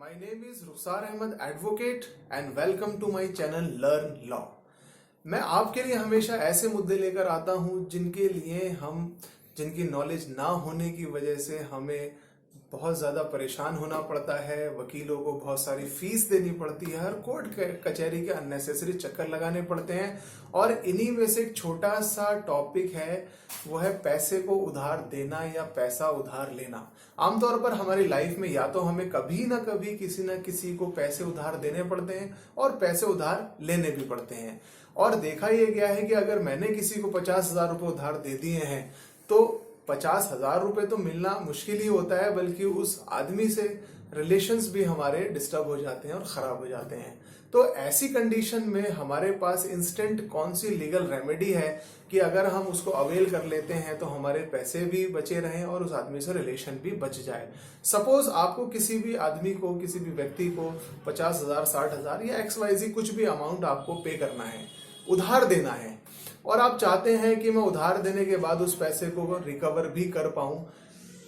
My name is Rukhsar Ahmed, advocate, and welcome to my channel Learn Law. मैं आपके लिए हमेशा ऐसे मुद्दे लेकर आता हूं जिनकी नॉलेज ना होने की वजह से हमें बहुत ज़्यादा परेशान होना पड़ता है, वकीलों को बहुत सारी फीस देनी पड़ती है, हर कोर्ट कचहरी के अननेसेसरी चक्कर लगाने पड़ते हैं। और इन्हीं में से एक छोटा सा टॉपिक है, वो है पैसे को उधार देना या पैसा उधार लेना। आमतौर पर हमारी लाइफ में या तो हमें कभी ना कभी किसी ना किसी को पैसे उधार देने पड़ते हैं और पैसे उधार लेने भी पड़ते हैं। और देखा यह गया है कि अगर मैंने किसी को 50,000 रुपये उधार दे दिए हैं तो 50,000 रुपये तो मिलना मुश्किल ही होता है, बल्कि उस आदमी से रिलेशंस भी हमारे डिस्टर्ब हो जाते हैं और खराब हो जाते हैं। तो ऐसी कंडीशन में हमारे पास इंस्टेंट कौन सी लीगल रेमेडी है कि अगर हम उसको अवेल कर लेते हैं तो हमारे पैसे भी बचे रहें और उस आदमी से रिलेशन भी बच जाए। सपोज आपको किसी भी आदमी को, किसी भी व्यक्ति को 50,000, 60,000 या XYZ कुछ भी अमाउंट आपको पे करना है, उधार देना है, और आप चाहते हैं कि मैं उधार देने के बाद उस पैसे को रिकवर भी कर पाऊं,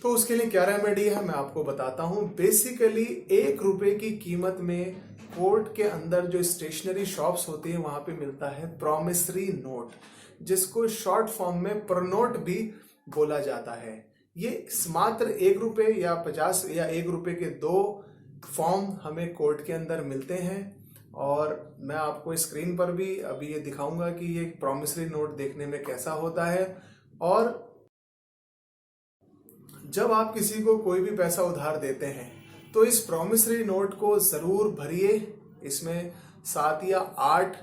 तो उसके लिए क्या रेमेडी है मैं आपको बताता हूं। बेसिकली 1 रुपए की कीमत में कोर्ट के अंदर जो स्टेशनरी शॉप्स होती है वहां पे मिलता है प्रॉमिसरी नोट, जिसको शॉर्ट फॉर्म में प्रनोट भी बोला जाता है। ये मात्र 1 रुपए या 50 या 1 रुपए के 2 फॉर्म हमें कोर्ट के अंदर मिलते हैं। और मैं आपको स्क्रीन पर भी अभी ये दिखाऊंगा कि ये प्रॉमिसरी नोट देखने में कैसा होता है। और जब आप किसी को कोई भी पैसा उधार देते हैं तो इस प्रॉमिसरी नोट को जरूर भरिए। इसमें 7 या 8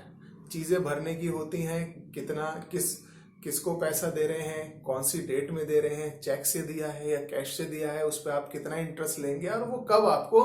चीजें भरने की होती हैं, किसको पैसा दे रहे हैं, कौन सी डेट में दे रहे हैं, चेक से दिया है या कैश से दिया है, उस पर आप कितना इंटरेस्ट लेंगे और वो कब आपको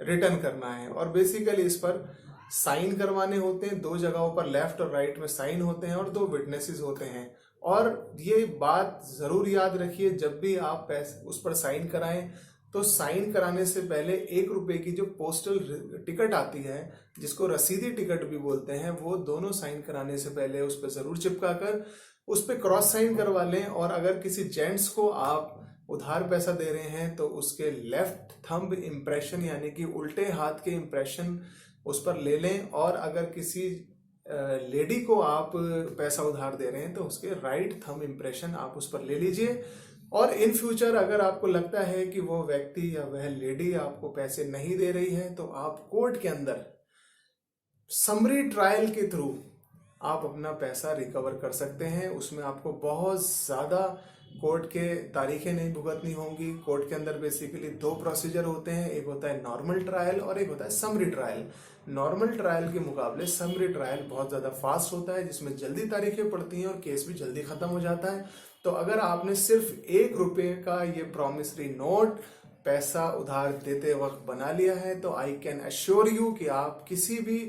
रिटर्न करना है। और बेसिकली इस पर साइन करवाने होते हैं, 2 जगहों पर लेफ्ट और राइट में साइन होते हैं और 2 विटनेसेस होते हैं। और ये बात जरूर याद रखिए, जब भी आप उस पर साइन कराएं तो साइन कराने से पहले 1 रुपए की जो पोस्टल टिकट आती है, जिसको रसीदी टिकट भी बोलते हैं, वो दोनों साइन कराने से पहले उस पर जरूर चिपका कर उस पर क्रॉस साइन करवा लें। और अगर किसी जेंट्स को आप उधार पैसा दे रहे हैं तो उसके लेफ्ट थंब इम्प्रेशन यानी कि उल्टे हाथ के इम्प्रेशन उस पर ले लें। और अगर किसी लेडी को आप पैसा उधार दे रहे हैं तो उसके राइट थंब इम्प्रेशन आप उस पर ले लीजिए। और इन फ्यूचर अगर आपको लगता है कि वो व्यक्ति या वह लेडी आपको पैसे नहीं दे रही है तो आप कोर्ट के अंदर समरी ट्रायल के थ्रू आप अपना पैसा रिकवर कर सकते हैं। उसमें आपको बहुत ज़्यादा कोर्ट के तारीखें नहीं भुगतनी होंगी। कोर्ट के अंदर बेसिकली 2 प्रोसीजर होते हैं, एक होता है नॉर्मल ट्रायल और एक होता है समरी ट्रायल। नॉर्मल ट्रायल के मुकाबले समरी ट्रायल बहुत ज़्यादा फास्ट होता है, जिसमें जल्दी तारीखें पड़ती हैं और केस भी जल्दी ख़त्म हो जाता है। तो अगर आपने सिर्फ 1 रुपये का ये प्रॉमिसरी नोट पैसा उधार देते वक्त बना लिया है तो आई कैन अश्योर यू कि आप किसी भी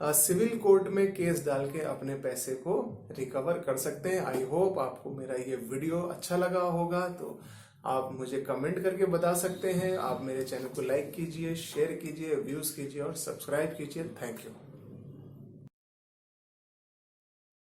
सिविल कोर्ट में केस डाल के अपने पैसे को रिकवर कर सकते हैं। आई होप आपको मेरा ये वीडियो अच्छा लगा होगा, तो आप मुझे कमेंट करके बता सकते हैं। आप मेरे चैनल को लाइक कीजिए, शेयर कीजिए, व्यूज कीजिए और सब्सक्राइब कीजिए। Thank you.